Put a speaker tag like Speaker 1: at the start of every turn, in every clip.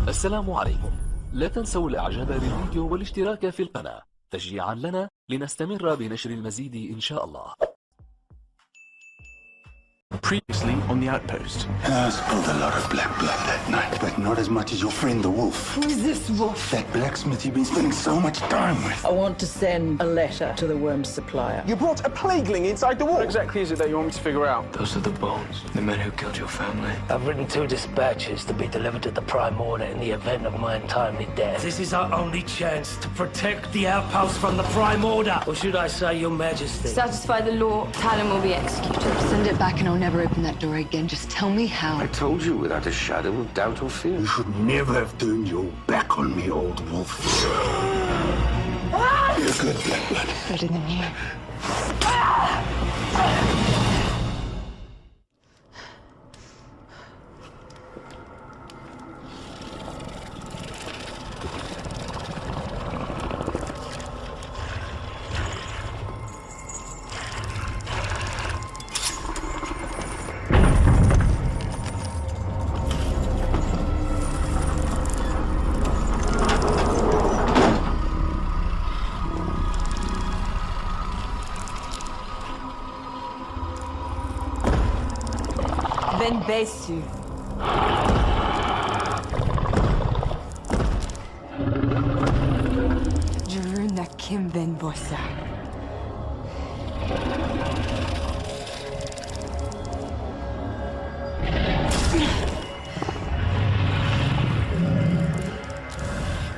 Speaker 1: السلام عليكم. لا تنسوا الاعجاب بالفيديو والاشتراك في القناة تشجيعا لنا لنستمر بنشر المزيد إن شاء الله.
Speaker 2: Previously on the outpost.
Speaker 3: I spilled a lot of black blood that night, but not as much as your friend the wolf.
Speaker 4: Who is this wolf?
Speaker 3: That blacksmith you've been spending so much time with.
Speaker 4: I want to send a letter to the worm supplier.
Speaker 5: You brought a plagueling inside the wall. What exactly is it that you want me to figure out?
Speaker 6: Those are the bones, the men who killed your family.
Speaker 7: I've written 2 dispatches to be delivered to the Prime Order in the event of my untimely death.
Speaker 8: This is our only chance to protect the outpost from the Prime Order.
Speaker 7: Or should I say, Your Majesty?
Speaker 9: Satisfy the law, Talon will be executed.
Speaker 10: Send it back and I'll never open that door again. Just tell me how.
Speaker 6: I told you without a shadow of doubt or fear.
Speaker 3: You should never have turned your back on me, old wolf. You're good, black blood.
Speaker 10: Better than you.
Speaker 4: Ben Besu. Jaruna Kim Ben Bossa.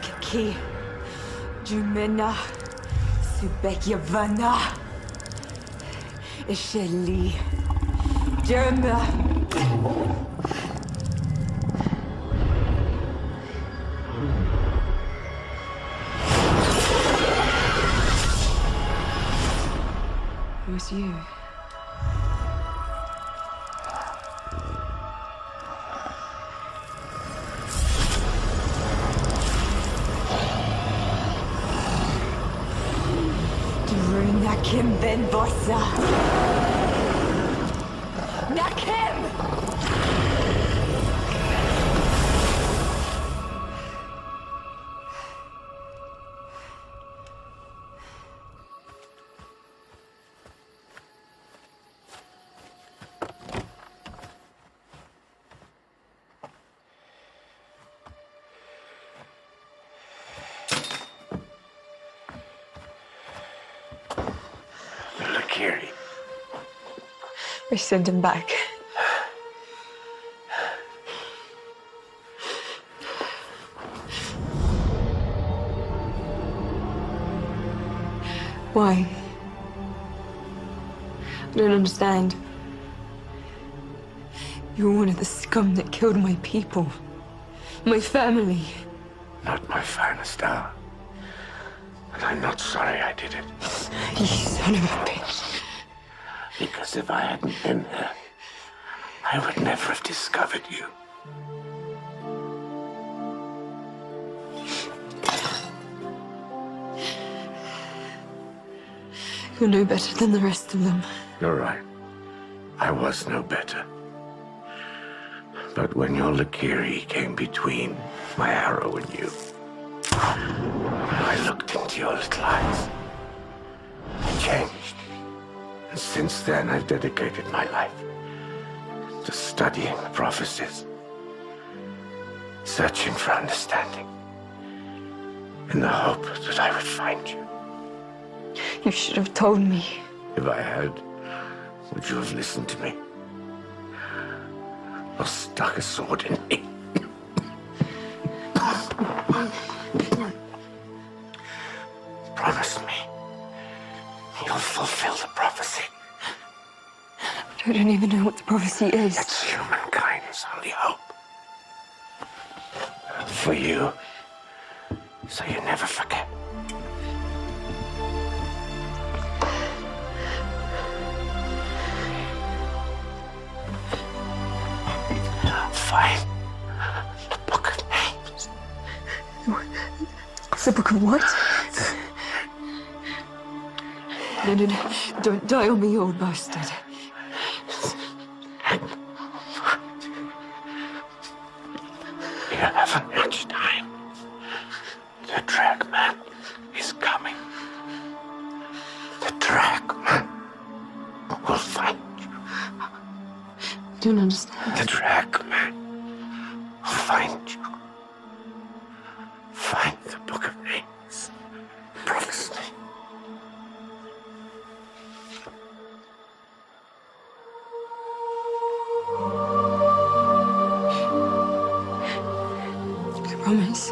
Speaker 4: Kiki. Jumena. Subekyavana. Isheli. Jeremiah.
Speaker 10: It was you.
Speaker 4: Daruna Kim Ben Bossa. Nakim!
Speaker 6: Lakiri.
Speaker 10: We send him back. Why? I don't understand. You're one of the scum that killed my people. My family.
Speaker 6: Not my finest hour. And I'm not sorry I did it.
Speaker 10: You son of a bitch.
Speaker 6: Because if I hadn't been there, I would never have discovered you.
Speaker 10: You're no better than the rest of them.
Speaker 6: You're right. I was no better. But when your Lakiri came between my arrow and you, I looked into your little eyes. I changed. And since then, I've dedicated my life to studying the prophecies, searching for understanding, in the hope that I would find you.
Speaker 10: You should have told me.
Speaker 6: If I had, would you have listened to me? Or stuck a sword in me? Promise me you'll fulfill the prophecy.
Speaker 10: I don't even know what the prophecy is.
Speaker 6: It's humankind's only hope. For you, so you never forget. Find the Book of Names.
Speaker 10: The Book of what? No. Don't die on me, you old bastard.
Speaker 6: You haven't not much time. The Dragman is coming. The Dragman will find you.
Speaker 10: I don't understand.
Speaker 6: The Dragman will find you. Find the Book of Names. Promise me.
Speaker 10: I promise.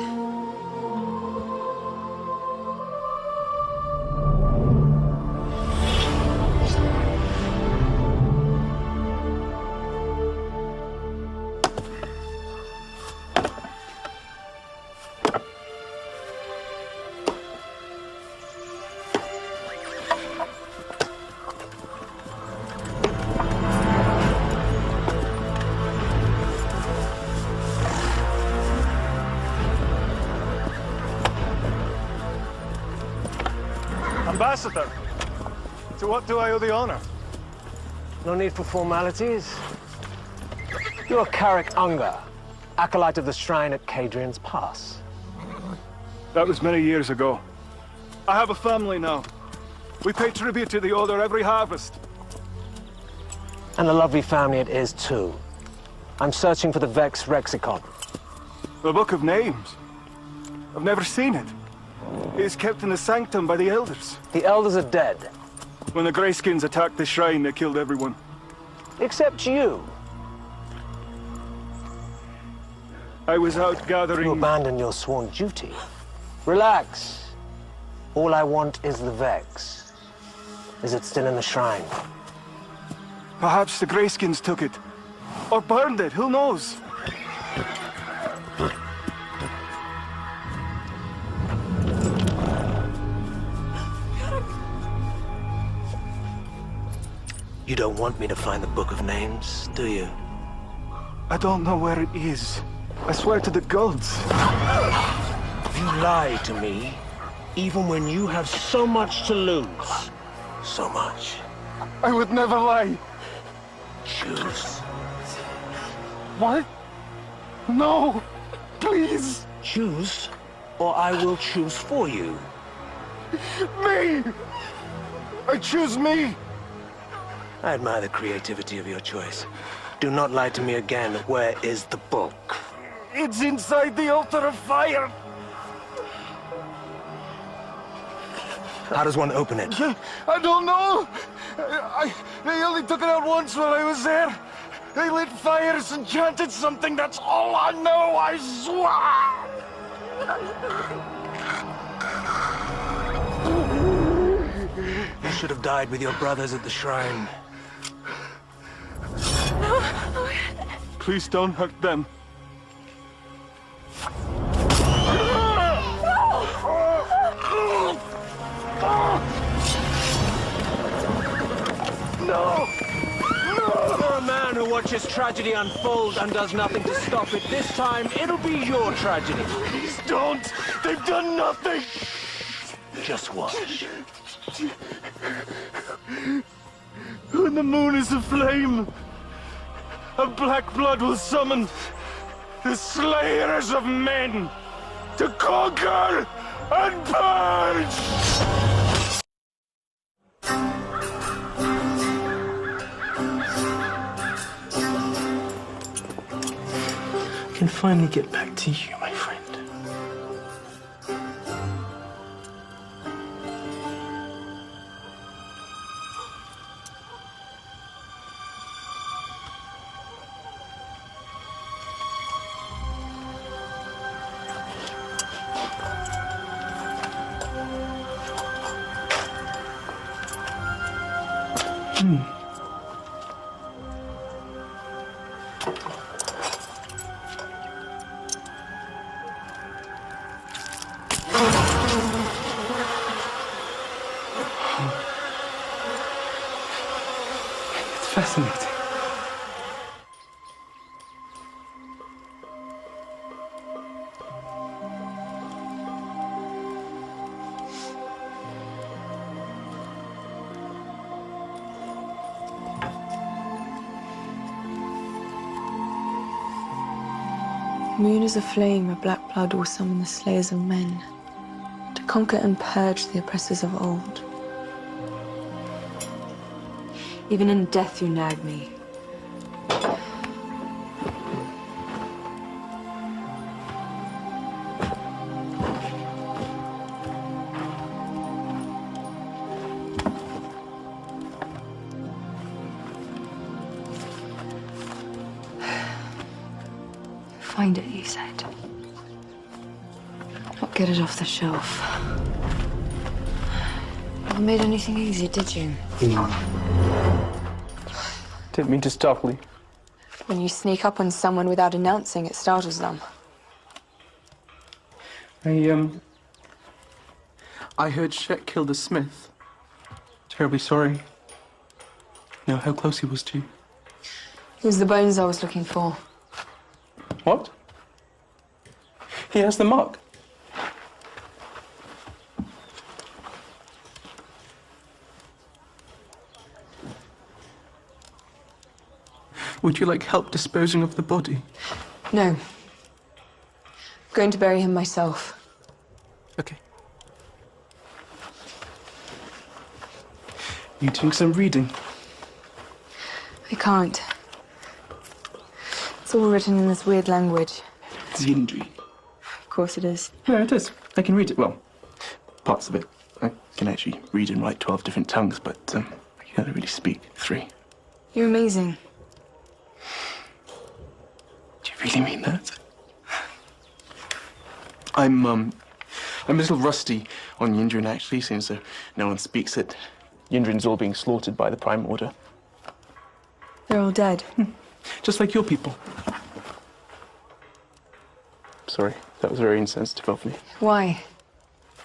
Speaker 5: Ambassador, to what do I owe the honor?
Speaker 11: No need for formalities. You're Carrick Unger, acolyte of the shrine at Cadrian's Pass.
Speaker 5: That was many years ago. I have a family now. We pay tribute to the Order every harvest.
Speaker 11: And a lovely family it is, too. I'm searching for the Vex Rexicon.
Speaker 5: The Book of Names. I've never seen it. It is kept in the sanctum by the Elders.
Speaker 11: The Elders are dead.
Speaker 5: When the Greyskins attacked the shrine, they killed everyone.
Speaker 11: Except you.
Speaker 5: I was out gathering...
Speaker 11: You abandoned your sworn duty. Relax. All I want is the Vex. Is it still in the shrine?
Speaker 5: Perhaps the Greyskins took it. Or burned it, who knows?
Speaker 11: You don't want me to find the Book of Names, do you?
Speaker 5: I don't know where it is. I swear to the gods.
Speaker 11: You lie to me, even when you have so much to lose. So much.
Speaker 5: I would never lie.
Speaker 11: Choose.
Speaker 5: What? No! Please!
Speaker 11: Choose, or I will choose for you.
Speaker 5: Me! I choose me!
Speaker 11: I admire the creativity of your choice. Do not lie to me again. Where is the book?
Speaker 5: It's inside the altar of fire!
Speaker 11: How does one open it?
Speaker 5: I don't know! They only took it out once when I was there. They lit fires and chanted something, that's all I know, I swear!
Speaker 11: You should have died with your brothers at the shrine.
Speaker 5: Please don't hurt them.
Speaker 11: No! You're a man who watches tragedy unfold and does nothing to stop it. This time, it'll be your tragedy.
Speaker 5: Please don't! They've done nothing!
Speaker 11: Just watch.
Speaker 5: When the moon is aflame, a black blood will summon the slayers of men to conquer and purge!
Speaker 2: I can finally get back to you, my friend. It's fascinating.
Speaker 10: moon is a flame, a black blood will summon the slayers of men, to conquer and purge the oppressors of old. Even in death you nag me. Find it, you said. Not get it off the shelf. Never made anything easy, did you?
Speaker 2: Didn't mean to startle you.
Speaker 10: When you sneak up on someone without announcing, it startles them.
Speaker 2: I heard Shet killed a smith. Terribly sorry. Know how close he was to you.
Speaker 10: It was the bones I was looking for.
Speaker 2: What? He has the mark. Would you like help disposing of the body?
Speaker 10: No. I'm going to bury him myself.
Speaker 2: Okay. You doing some reading?
Speaker 10: I can't. It's all written in this weird language.
Speaker 2: It's Yindri.
Speaker 10: Of course it is.
Speaker 2: Yeah, it is. I can read it. Well, parts of it. I can actually read and write 12 different tongues, but I can only really speak 3.
Speaker 10: You're amazing.
Speaker 2: Do you really mean that? I'm a little rusty on Yindrin, actually, since no one speaks it. Yindrin's all being slaughtered by the Prime Order.
Speaker 10: They're all dead.
Speaker 2: Just like your people. Sorry, that was very insensitive of me.
Speaker 10: Why?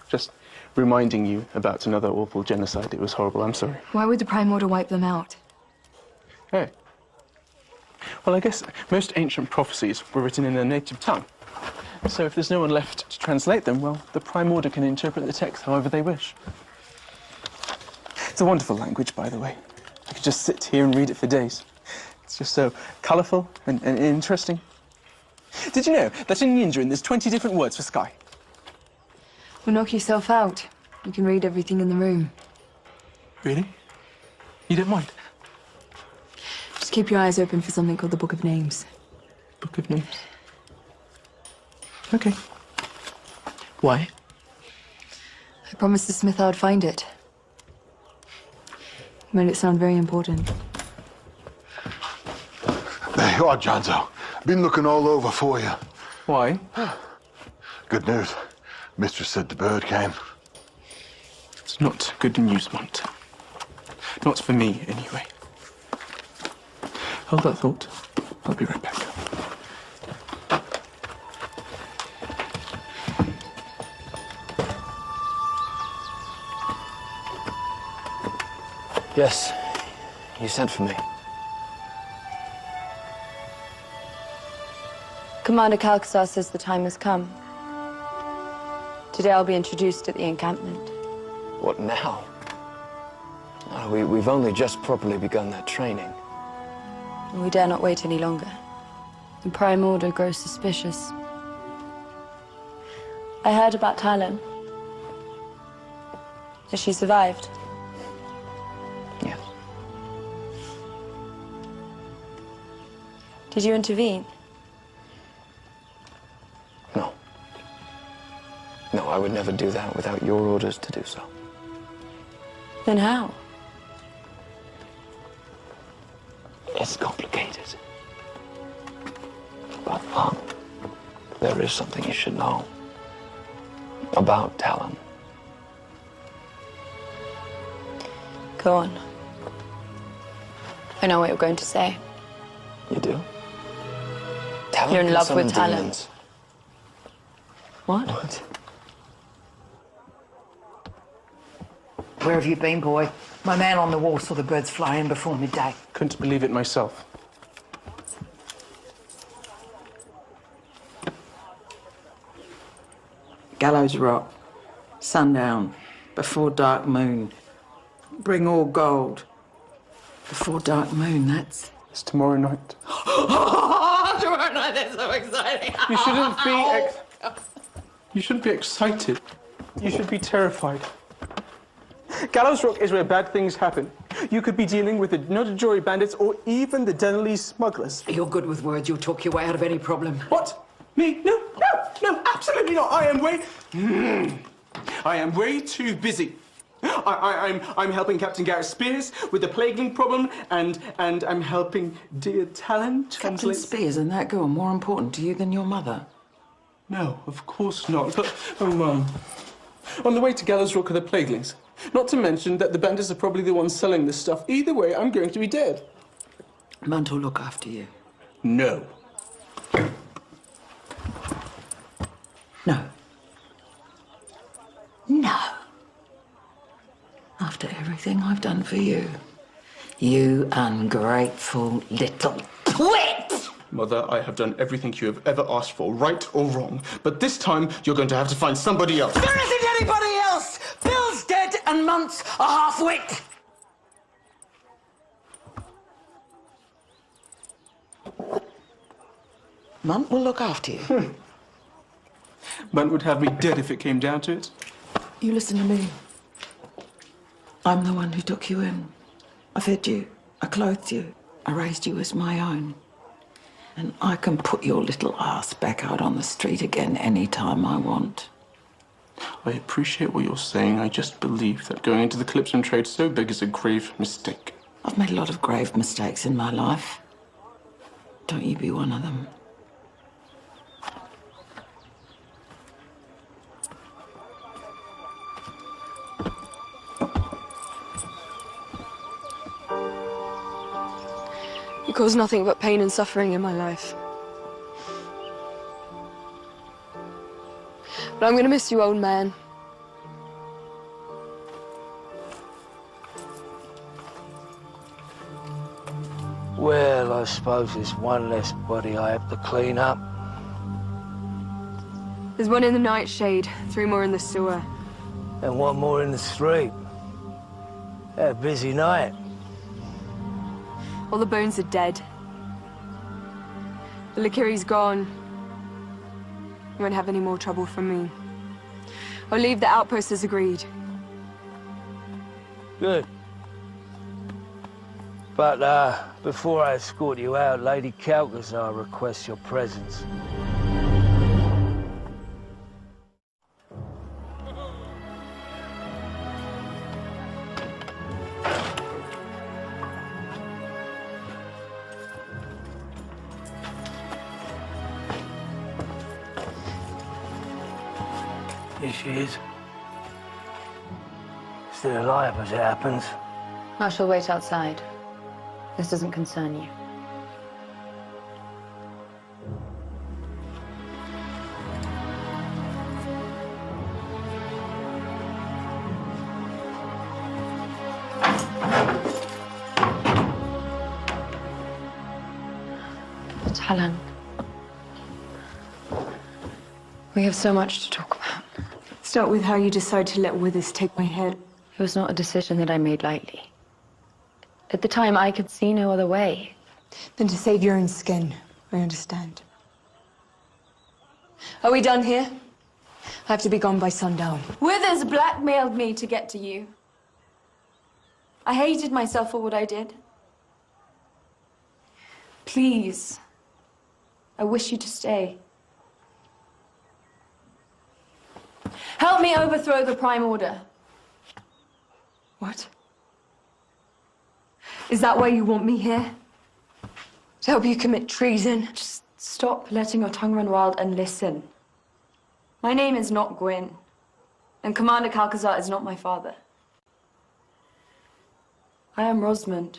Speaker 2: Just reminding you about another awful genocide. It was horrible, I'm sorry.
Speaker 10: Why would the Prime Order wipe them out?
Speaker 2: Hey. Well, I guess most ancient prophecies were written in their native tongue. So if there's no one left to translate them, well, the Prime Order can interpret the text however they wish. It's a wonderful language, by the way. I could just sit here and read it for days. It's just so colourful and interesting. Did you know that in Yindrin there's 20 different words for sky?
Speaker 10: Well, knock yourself out. You can read everything in the room.
Speaker 2: Really? You don't mind?
Speaker 10: Just keep your eyes open for something called the Book of Names.
Speaker 2: Book of Names? Okay. Why?
Speaker 10: I promised the smith I would find it. Made it sound very important.
Speaker 5: There you are, Janzo. Been looking all over for you.
Speaker 2: Why?
Speaker 5: Good news. Mistress said the bird came.
Speaker 2: It's not good news, Mont. Not for me, anyway. Hold that thought. I'll be right back.
Speaker 12: Yes, you sent for me.
Speaker 9: Commander Calcasar says the time has come. Today I'll be introduced at the encampment.
Speaker 12: What now? We've only just properly begun that training.
Speaker 9: We dare not wait any longer. The Prime Order grows suspicious. I heard about Talon. Has she survived?
Speaker 12: Yes.
Speaker 9: Did you intervene?
Speaker 12: No. No, I would never do that without your orders to do so.
Speaker 9: Then how?
Speaker 12: It's complicated. But, there is something you should know about Talon.
Speaker 9: Go on. I know what you're going to say.
Speaker 12: You do? Talon
Speaker 9: You're in
Speaker 12: can
Speaker 9: love
Speaker 12: summon
Speaker 9: with Talon.
Speaker 12: demons.
Speaker 9: What?
Speaker 13: Where have you been, boy? My man on the wall saw the birds fly in before midday.
Speaker 2: Couldn't believe it myself.
Speaker 13: Gallows Rock, sundown, before dark moon. Bring all gold. Before dark moon, that's...
Speaker 2: It's tomorrow night.
Speaker 13: Tomorrow night! That's so exciting.
Speaker 2: You shouldn't be excited. You should be terrified. Gallows Rock is where bad things happen. You could be dealing with the Notajori bandits or even the Denali smugglers.
Speaker 13: You're good with words. You'll talk your way out of any problem.
Speaker 2: What? Me? No, absolutely not. I am way too busy. I'm helping Captain Garrett Spears with the plaguing problem, and I'm helping dear Talon
Speaker 13: Captain Spears and that girl more important to you than your mother?
Speaker 2: No, of course not. But, oh, Mum. On the way to Gallows Rock are the plaguelings. Not to mention that the bandits are probably the ones selling this stuff. Either way, I'm going to be dead.
Speaker 13: Munt will look after you.
Speaker 2: No.
Speaker 13: No. No. After everything I've done for you. You ungrateful little twit!
Speaker 2: Mother, I have done everything you have ever asked for, right or wrong. But this time, you're going to have to find somebody else.
Speaker 13: There isn't anybody else! Bill's dead and Munt's a half-wit! Munt will look after you.
Speaker 2: Munt would have me dead if it came down to it.
Speaker 13: You listen to me. I'm the one who took you in. I fed you, I clothed you, I raised you as my own. And I can put your little ass back out on the street again any time I want.
Speaker 2: I appreciate what you're saying. I just believe that going into the Calypso trade so big is a grave mistake.
Speaker 13: I've made a lot of grave mistakes in my life. Don't you be one of them.
Speaker 10: You caused nothing but pain and suffering in my life. But I'm gonna miss you, old man.
Speaker 7: Well, I suppose there's one less body I have to clean up.
Speaker 10: There's one in the nightshade, 3 more in the sewer.
Speaker 7: And 1 more in the street. A busy night.
Speaker 10: All the bones are dead. The Lakiri's gone. You won't have any more trouble from me. I'll leave the outpost as agreed.
Speaker 7: Good. But, before I escort you out, Lady Calcazar requests your presence. Here she is. Still alive as it happens.
Speaker 9: I shall wait outside. This doesn't concern you. Talon. We have so much to talk about.
Speaker 10: Start with how you decide to let Withers take my head.
Speaker 9: It was not a decision that I made lightly. At the time, I could see no other way.
Speaker 10: Than to save your own skin, I understand. Are we done here? I have to be gone by sundown.
Speaker 14: Withers blackmailed me to get to you. I hated myself for what I did. Please, I wish you to stay. Help me overthrow the Prime Order.
Speaker 10: What? Is that why you want me here? To help you commit treason?
Speaker 14: Just stop letting your tongue run wild and listen. My name is not Gwyn, and Commander Calcazar is not my father. I am Rosamund,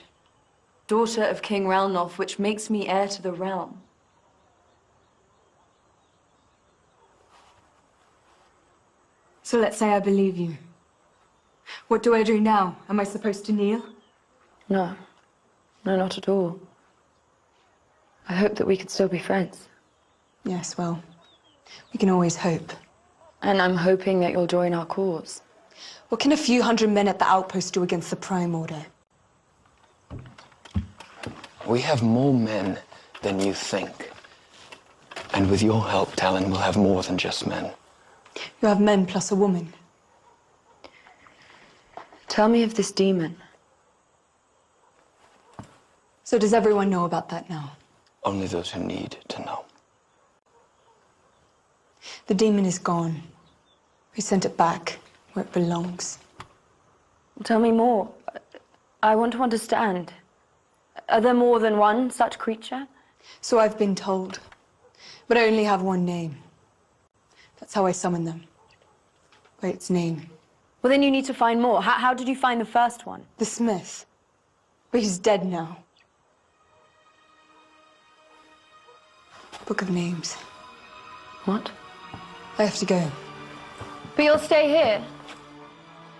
Speaker 14: daughter of King Ralnoth, which makes me heir to the realm.
Speaker 10: So let's say I believe you. What do I do now? Am I supposed to kneel?
Speaker 9: No. No, not at all. I hope that we could still be friends.
Speaker 10: Yes, well, we can always hope.
Speaker 9: And I'm hoping that you'll join our cause.
Speaker 10: What can a few hundred men at the outpost do against the Prime Order?
Speaker 12: We have more men than you think. And with your help, Talon will have more than just men.
Speaker 10: You have men plus a woman.
Speaker 9: Tell me of this demon.
Speaker 10: So does everyone know about that now?
Speaker 12: Only those who need to know.
Speaker 10: The demon is gone. We sent it back where it belongs.
Speaker 9: Tell me more. I want to understand. Are there more than one such creature?
Speaker 10: So I've been told. But I only have one name. That's how I summon them. By its name.
Speaker 9: Well, then you need to find more. How did you find the first one?
Speaker 10: The smith. But he's dead now. Book of Names.
Speaker 9: What?
Speaker 10: I have to go.
Speaker 9: But you'll stay here?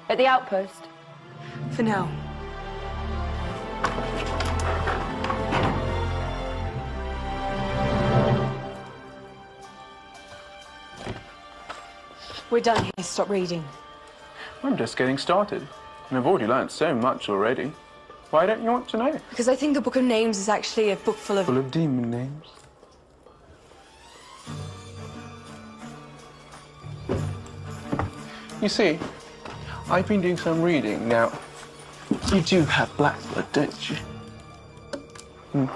Speaker 9: At the outpost?
Speaker 10: For now. We're done here. Stop reading.
Speaker 2: I'm just getting started. And I've already learned so much already. Why don't you want to know?
Speaker 10: Because I think the Book of Names is actually a book full of...
Speaker 2: Full of demon names. You see, I've been doing some reading. Now, you do have black blood, don't you?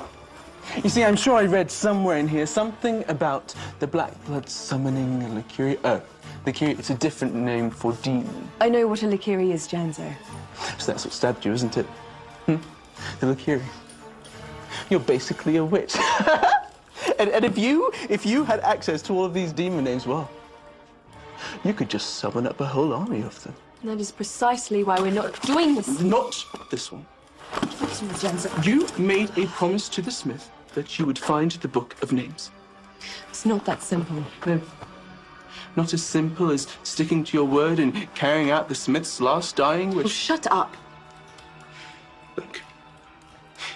Speaker 2: You see, I'm sure I read somewhere in here something about the black blood summoning a Lycuria. Oh, Lycuria, it's a different name for demon.
Speaker 10: I know what a Lycuria is, Janzo.
Speaker 2: So that's what stabbed you, isn't it? The Lycuria. You're basically a witch. and if you had access to all of these demon names, well, you could just summon up a whole army of them.
Speaker 10: And that is precisely why we're not doing this.
Speaker 2: Not this one.
Speaker 10: Listen, Janzo.
Speaker 2: You made a promise to the smith that you would find the Book of Names.
Speaker 10: It's not that simple.
Speaker 2: No. Not as simple as sticking to your word and carrying out the smith's last dying wish.
Speaker 10: Oh, shut up.
Speaker 2: Look,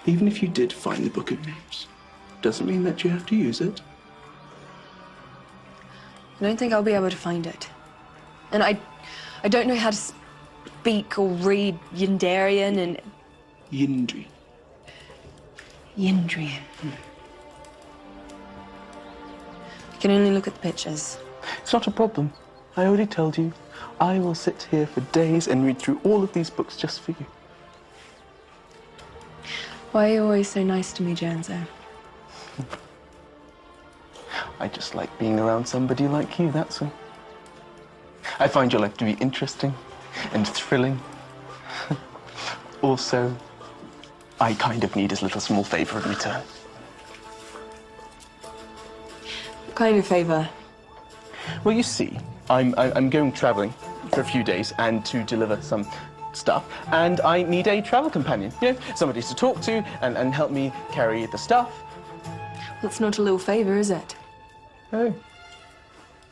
Speaker 2: even if you did find the Book of Names, doesn't mean that you have to use it.
Speaker 10: I don't think I'll be able to find it. And I don't know how to speak or read Yindarian and...
Speaker 2: Yindri.
Speaker 10: Yindrian. I can only look at the pictures.
Speaker 2: It's not a problem. I already told you. I will sit here for days and read through all of these books just for you.
Speaker 10: Why are you always so nice to me, Janzo?
Speaker 2: I just like being around somebody like you, that's all. I find your life to be interesting and thrilling. Also, I kind of need a little small favor in return.
Speaker 10: What kind of favor?
Speaker 2: Well, you see, I'm going traveling for a few days and to deliver some stuff, and I need a travel companion, you know, somebody to talk to and help me carry the stuff.
Speaker 10: That's not a little favor, is it?
Speaker 2: Oh,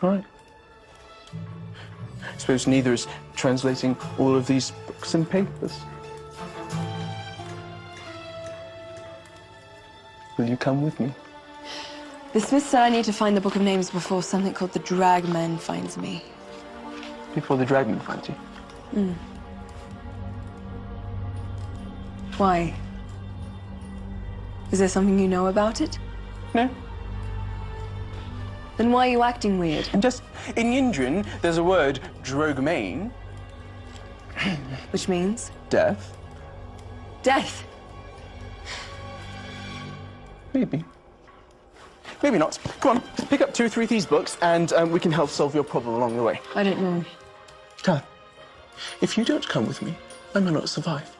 Speaker 2: right. I suppose neither is translating all of these books and papers. Will you come with me?
Speaker 10: The smith said I need to find the Book of Names before something called the Dragman finds me.
Speaker 2: Before the Dragman finds you?
Speaker 10: Why? Is there something you know about it?
Speaker 2: No.
Speaker 10: Then why are you acting weird?
Speaker 2: And just, in Yindrin, there's a word, drogmain.
Speaker 10: Which means?
Speaker 2: Death.
Speaker 10: Death?
Speaker 2: Maybe. Maybe not. Come on, pick up 2 or 3 of these books and we can help solve your problem along the way.
Speaker 10: I don't know.
Speaker 2: Dad, if you don't come with me, I may not survive.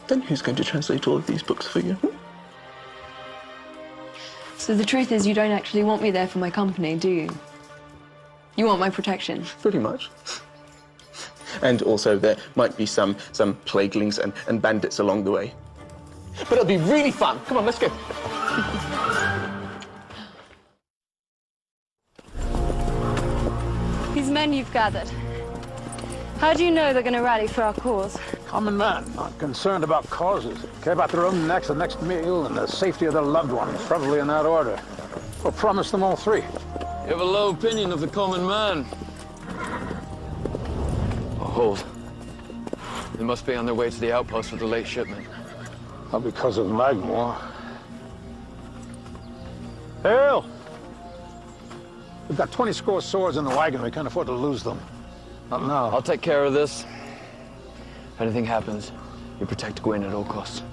Speaker 2: Then who's going to translate all of these books for you?
Speaker 10: So the truth is you don't actually want me there for my company, do you? You want my protection?
Speaker 2: Pretty much. And also there might be some plaguelings and bandits along the way. But it'll be really fun. Come on, let's go.
Speaker 9: These men you've gathered, how do you know they're going to rally for our cause?
Speaker 15: Common man, not concerned about causes. Care about their own necks, the next meal, and the safety of their loved ones, probably in that order. We'll promise them all 3.
Speaker 16: You have a low opinion of the common man. Oh, hold. They must be on their way to the outpost with the late shipment.
Speaker 15: Not because of Magmore. Hail! We've got 20 score swords in the wagon. We can't afford to lose them. Not now.
Speaker 16: I'll take care of this. If anything happens, you protect Gwyn at all costs.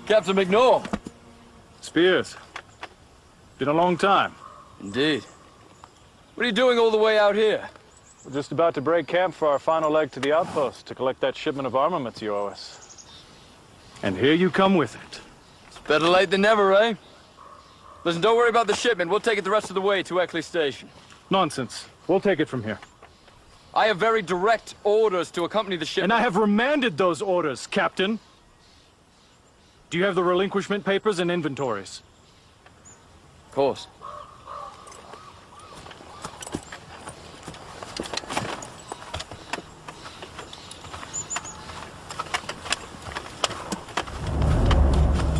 Speaker 16: Captain McNaught.
Speaker 15: Spears. Been a long time.
Speaker 16: Indeed. What are you doing all the way out here?
Speaker 15: We're just about to break camp for our final leg to the outpost to collect that shipment of armaments you owe us. And here you come with it.
Speaker 16: It's better late than never, eh? Listen, don't worry about the shipment. We'll take it the rest of the way to Eckley Station.
Speaker 15: Nonsense. We'll take it from here.
Speaker 16: I have very direct orders to accompany the shipment.
Speaker 15: And I have remanded those orders, Captain. Do you have the relinquishment papers and inventories?
Speaker 16: Of course.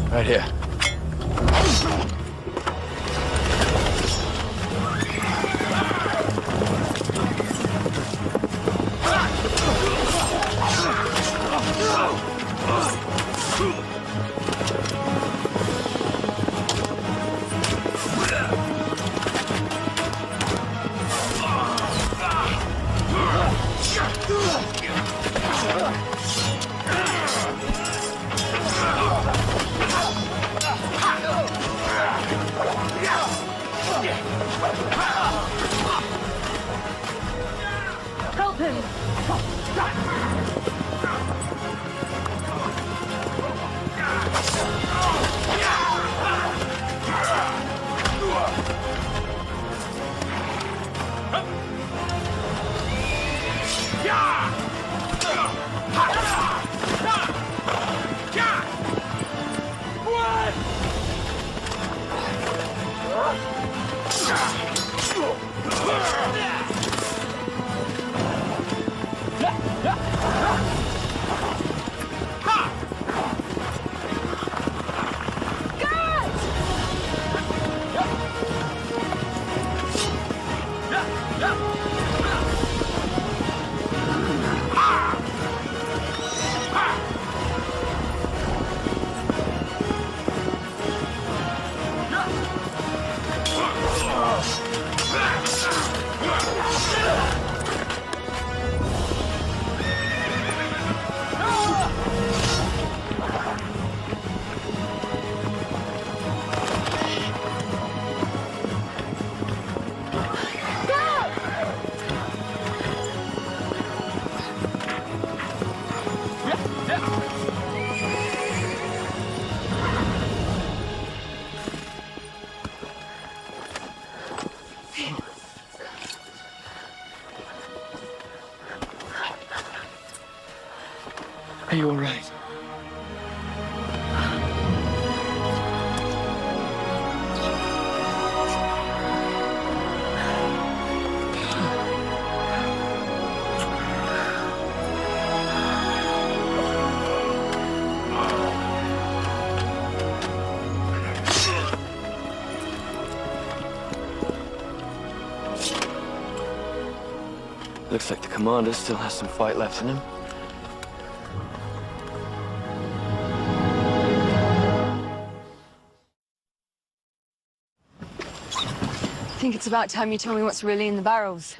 Speaker 16: Right here.
Speaker 9: Help him!
Speaker 2: Are you all right?
Speaker 16: Looks like the commander still has some fight left in him.
Speaker 14: I think it's about time you told me what's really in the barrels.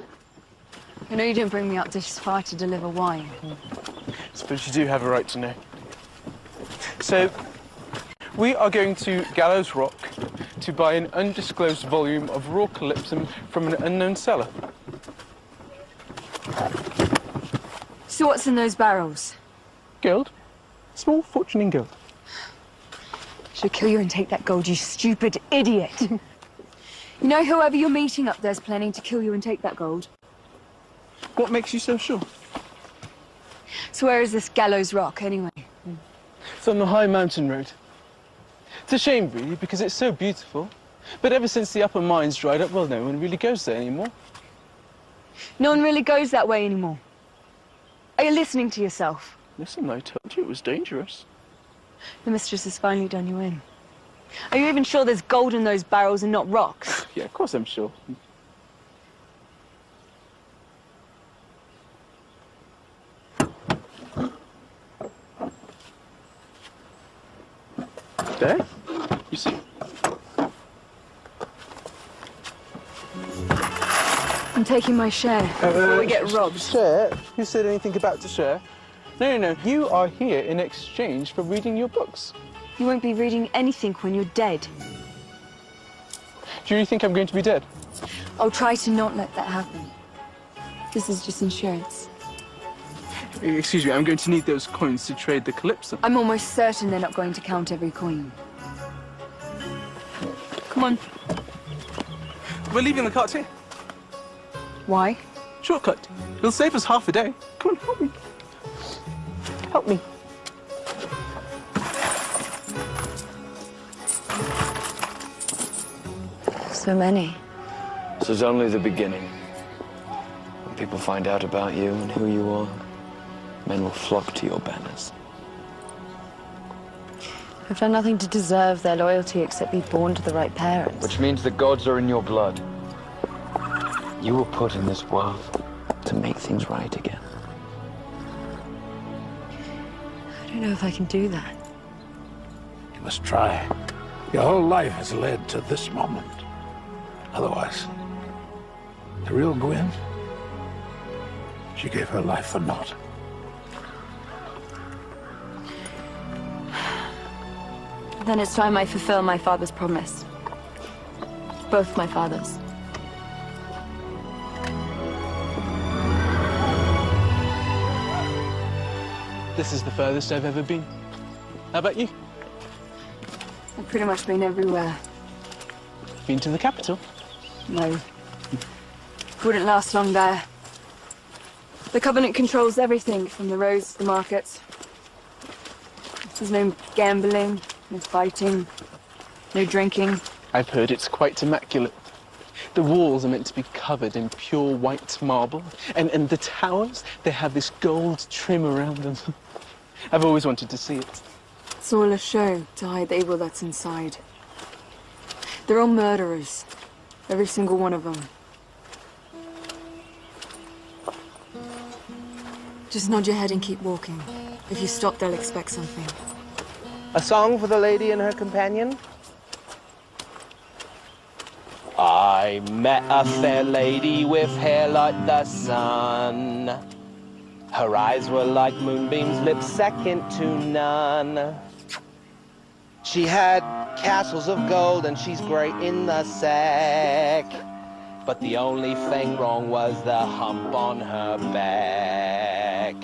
Speaker 14: I know you didn't bring me up this far to deliver wine.
Speaker 2: I suppose you do have a right to know. So, we are going to Gallows Rock to buy an undisclosed volume of raw calypsum from an unknown seller.
Speaker 14: So what's in those barrels?
Speaker 2: Gold. Small fortune in gold.
Speaker 14: Should kill you and take that gold, you stupid idiot. You know, whoever you're meeting up there's planning to kill you and take that gold.
Speaker 2: What makes you so sure?
Speaker 14: So where is this Gallows Rock, anyway?
Speaker 2: It's on the high mountain road. It's a shame, really, because it's so beautiful. But ever since the upper mines dried up, well, no one really goes there anymore.
Speaker 14: No one really goes that way anymore. Are you listening to yourself?
Speaker 2: Listen, I told you it was dangerous.
Speaker 14: The mistress has finally done you in. Are you even sure there's gold in those barrels and not rocks?
Speaker 2: Yeah, of course I'm sure. There? You see?
Speaker 14: I'm taking my share before we get robbed.
Speaker 2: Share? Who said anything about to share? No, no, no. You are here in exchange for reading your books.
Speaker 14: You won't be reading anything when you're dead.
Speaker 2: Do you really think I'm going to be dead?
Speaker 14: I'll try to not let that happen. This is just insurance.
Speaker 2: Excuse me, I'm going to need those coins to trade the Calypso.
Speaker 14: I'm almost certain they're not going to count every coin. Come on.
Speaker 2: We're leaving the cart here.
Speaker 14: Why?
Speaker 2: Shortcut. It'll save us half a day. Come on, help me. Help me.
Speaker 9: So many.
Speaker 12: This is only the beginning. When people find out about you and who you are, men will flock to your banners.
Speaker 9: I've done nothing to deserve their loyalty except be born to the right parents.
Speaker 12: Which means the gods are in your blood. You were put in this world to make things right again.
Speaker 9: I don't know if I can do that.
Speaker 15: You must try. Your whole life has led to this moment. Otherwise, the real Gwyn, she gave her life for naught.
Speaker 9: Then it's time I fulfill my father's promise. Both my fathers.
Speaker 2: This is the furthest I've ever been. How about you?
Speaker 14: I've pretty much been everywhere.
Speaker 2: Been to the capital?
Speaker 14: No. Wouldn't last long there. The Covenant controls everything, from the roads to the markets. There's no gambling, no fighting, no drinking.
Speaker 2: I've heard it's quite immaculate. The walls are meant to be covered in pure white marble, and the towers, they have this gold trim around them. I've always wanted to see it.
Speaker 14: It's all a show to hide the evil that's inside. They're all murderers, every single one of them. Just nod your head and keep walking. If you stop, they'll expect something.
Speaker 17: A song for the lady and her companion? I met a fair lady with hair like the sun. Her eyes were like moonbeams, lips second to none. She had castles of gold and she's great in the sack. But the only thing wrong was the hump on her back.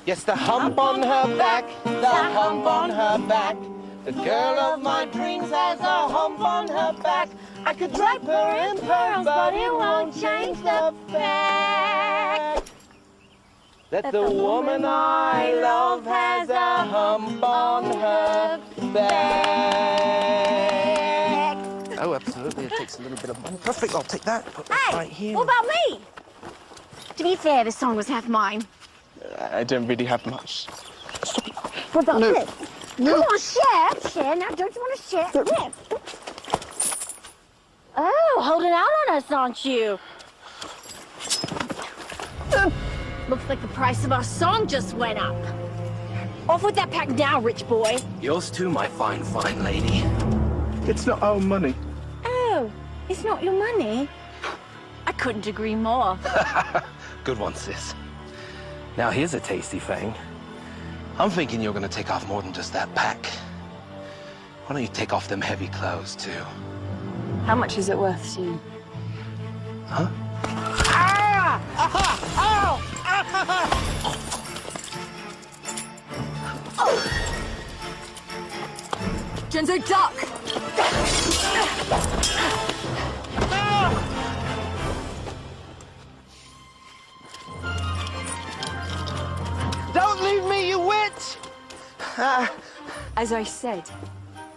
Speaker 17: Yes, the hump on her back, the hump on her back. The girl of my dreams has a hump on her back. I could drape her in pearls, but it won't change the fact that the woman I love has a hump on her back. Oh, absolutely. It takes a little bit of money. Perfect. I'll take that. Put that right here.
Speaker 18: What about me? To be fair, the song was half mine.
Speaker 2: I don't really have much.
Speaker 18: What about
Speaker 2: No.
Speaker 18: this?
Speaker 2: No.
Speaker 18: Come on, share. Share. Now, don't you want to share? Yes. Oh, holding out on us, aren't you? Looks like the price of our song just went up. Off with that pack now, rich boy.
Speaker 17: Yours too, my fine, fine lady.
Speaker 2: It's not our money.
Speaker 18: Oh, it's not your money? I couldn't agree more.
Speaker 17: Good one, sis. Now, here's a tasty thing. I'm thinking you're gonna take off more than just that pack. Why don't you take off them heavy clothes, too?
Speaker 14: How much is it worth to you?
Speaker 17: Huh?
Speaker 18: Ah! Aha! Ow! Ah! Oh!
Speaker 14: Genzo, duck!
Speaker 17: Don't leave me, you witch!
Speaker 14: As I said,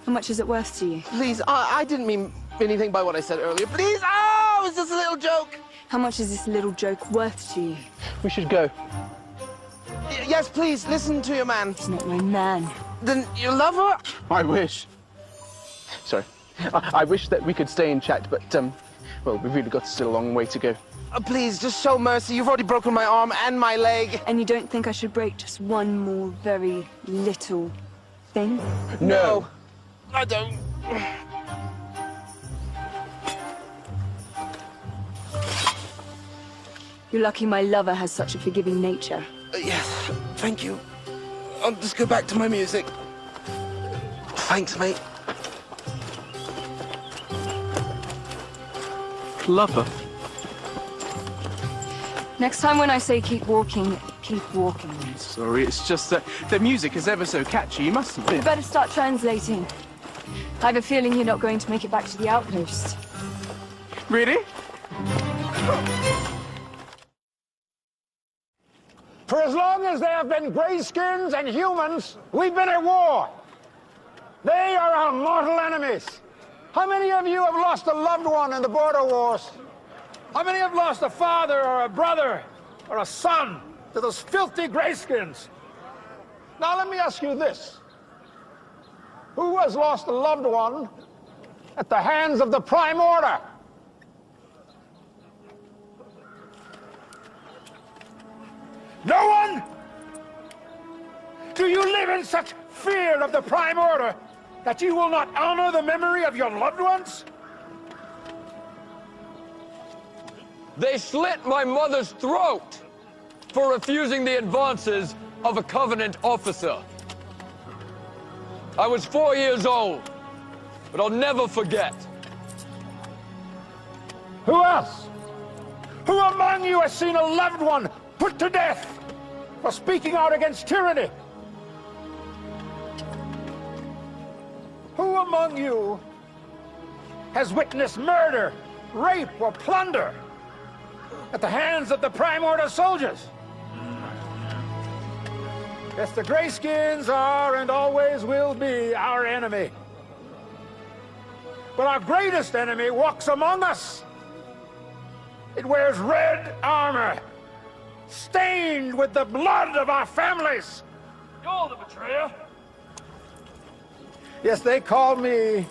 Speaker 14: how much is it worth to you?
Speaker 17: Please, I didn't mean anything by what I said earlier. Please, oh, it's just a little joke.
Speaker 14: How much is this little joke worth to you?
Speaker 2: We should go.
Speaker 17: Yes, please, listen to your man.
Speaker 14: He's not my man.
Speaker 17: Then you love her?
Speaker 2: I wish. Sorry. I wish that we could stay and chat, but, well, we've really got still a long way to go.
Speaker 17: Please, just show mercy. You've already broken my arm and my leg.
Speaker 14: And you don't think I should break just one more very little thing?
Speaker 17: No, I don't.
Speaker 14: You're lucky my lover has such a forgiving nature.
Speaker 17: Yes, thank you. I'll just go back to my music. Thanks, mate.
Speaker 2: Lover?
Speaker 14: Next time when I say keep walking, keep walking.
Speaker 2: Sorry, it's just that the music is ever so catchy. You mustn't be.
Speaker 14: You better start translating. I have a feeling you're not going to make it back to the outpost.
Speaker 2: Really?
Speaker 15: For as long as there have been grayskins and humans, we've been at war. They are our mortal enemies. How many of you have lost a loved one in the border wars? How many have lost a father or a brother or a son to those filthy grayskins? Now let me ask you this. Who has lost a loved one at the hands of the Prime Order? No one? Do you live in such fear of the Prime Order that you will not honor the memory of your loved ones?
Speaker 16: They slit my mother's throat for refusing the advances of a Covenant officer. I was 4 years old, but I'll never forget.
Speaker 15: Who else? Who among you has seen a loved one put to death for speaking out against tyranny? Who among you has witnessed murder, rape, or plunder at the hands of the Prime Order soldiers? Yes, the Grayskins are and always will be our enemy. But our greatest enemy walks among us. It wears red armor, stained with the blood of our families.
Speaker 16: You're the betrayer.
Speaker 15: Yes, they call me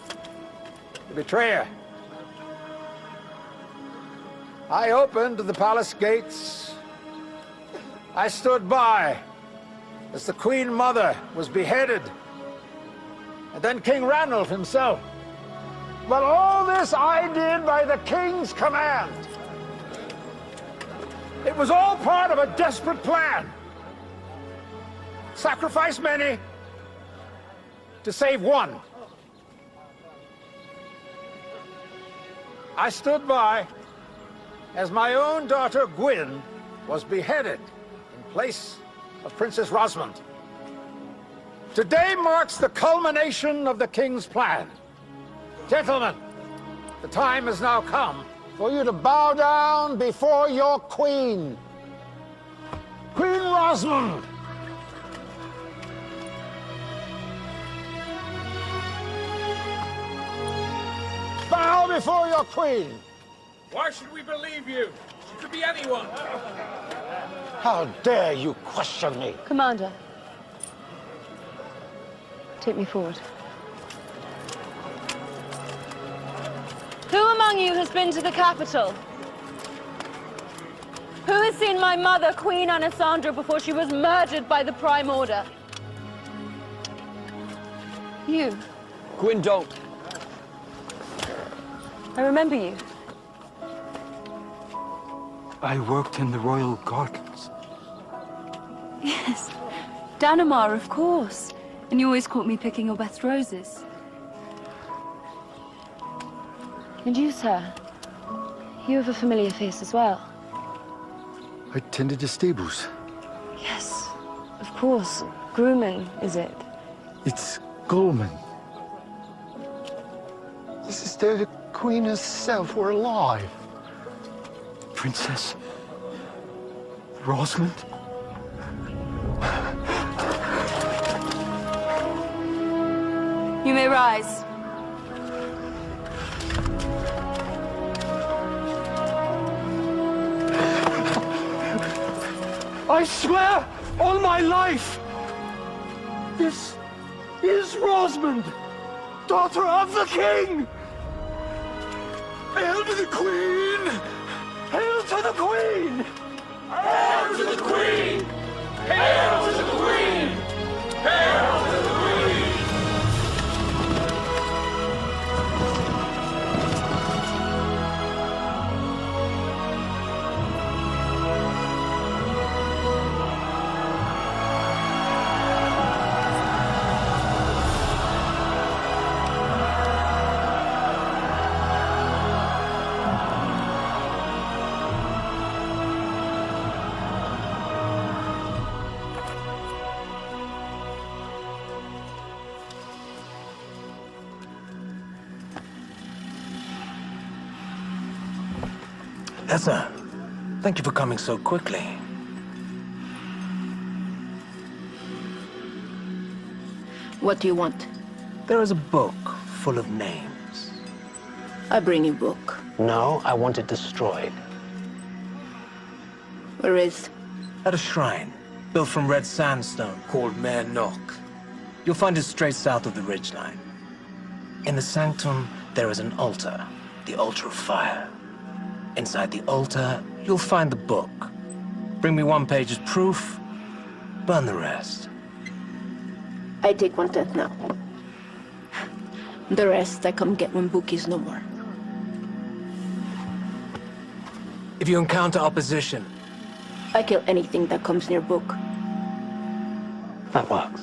Speaker 15: the betrayer. I opened the palace gates. I stood by as the Queen Mother was beheaded, and then King Ranulph himself. But all this I did by the King's command. It was all part of a desperate plan. Sacrifice many to save one. I stood by as my own daughter Gwyn was beheaded in place of Princess Rosamund. Today marks the culmination of the King's plan. Gentlemen, the time has now come for you to bow down before your Queen, Queen Rosamund. Bow before your Queen.
Speaker 19: Why should we believe you? She could be anyone.
Speaker 15: How dare you question me?
Speaker 9: Commander, take me forward. Who among you has been to the capital? Who has seen my mother, Queen Alessandra, before she was murdered by the Prime Order? You.
Speaker 16: Gwyn, don't.
Speaker 9: I remember you.
Speaker 3: I worked in the royal gardens.
Speaker 14: Yes, Danamar, of course. And you always caught me picking your best roses.
Speaker 9: And you, sir? You have a familiar face as well.
Speaker 3: I tended the stables.
Speaker 9: Yes, of course. Grumman, is it?
Speaker 3: It's Goldman. This is the Queen herself. We're alive. Princess Rosamund?
Speaker 14: You may rise.
Speaker 5: I swear on my life, this is Rosamund, daughter of the King! Hail to the Queen! Hail to the Queen! Hail to the Queen! Hail to the Queen! Hail to the Queen!
Speaker 11: Essa, thank you for coming so quickly.
Speaker 18: What do you want?
Speaker 11: There is a book full of names.
Speaker 18: I bring you book.
Speaker 11: No, I want it destroyed.
Speaker 18: Where is?
Speaker 11: At a shrine, built from red sandstone called Mare Nock. You'll find it straight south of the ridgeline. In the sanctum, there is an altar, the altar of fire. Inside the altar, you'll find the book. Bring me 1 page as proof, burn the rest.
Speaker 18: I take 1/10 now. The rest I come get when book is no more.
Speaker 11: If you encounter opposition,
Speaker 18: I kill anything that comes near book.
Speaker 11: that works.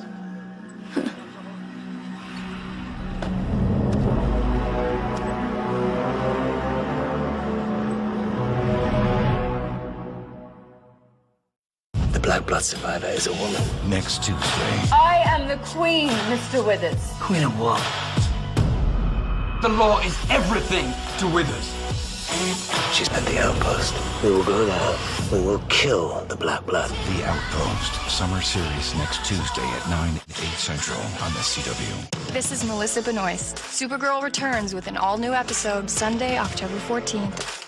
Speaker 17: Black blood survivor is a woman.
Speaker 3: Next Tuesday.
Speaker 9: I am the queen, Mr. Withers.
Speaker 17: Queen of what?
Speaker 8: The law is everything to Withers.
Speaker 17: She's at the outpost. We will go there. We will kill the Black Blood.
Speaker 3: The Outpost. Summer series next Tuesday at 9, 8 Central on the CW.
Speaker 20: This is Melissa Benoist. Supergirl returns with an all-new episode Sunday, October 14th.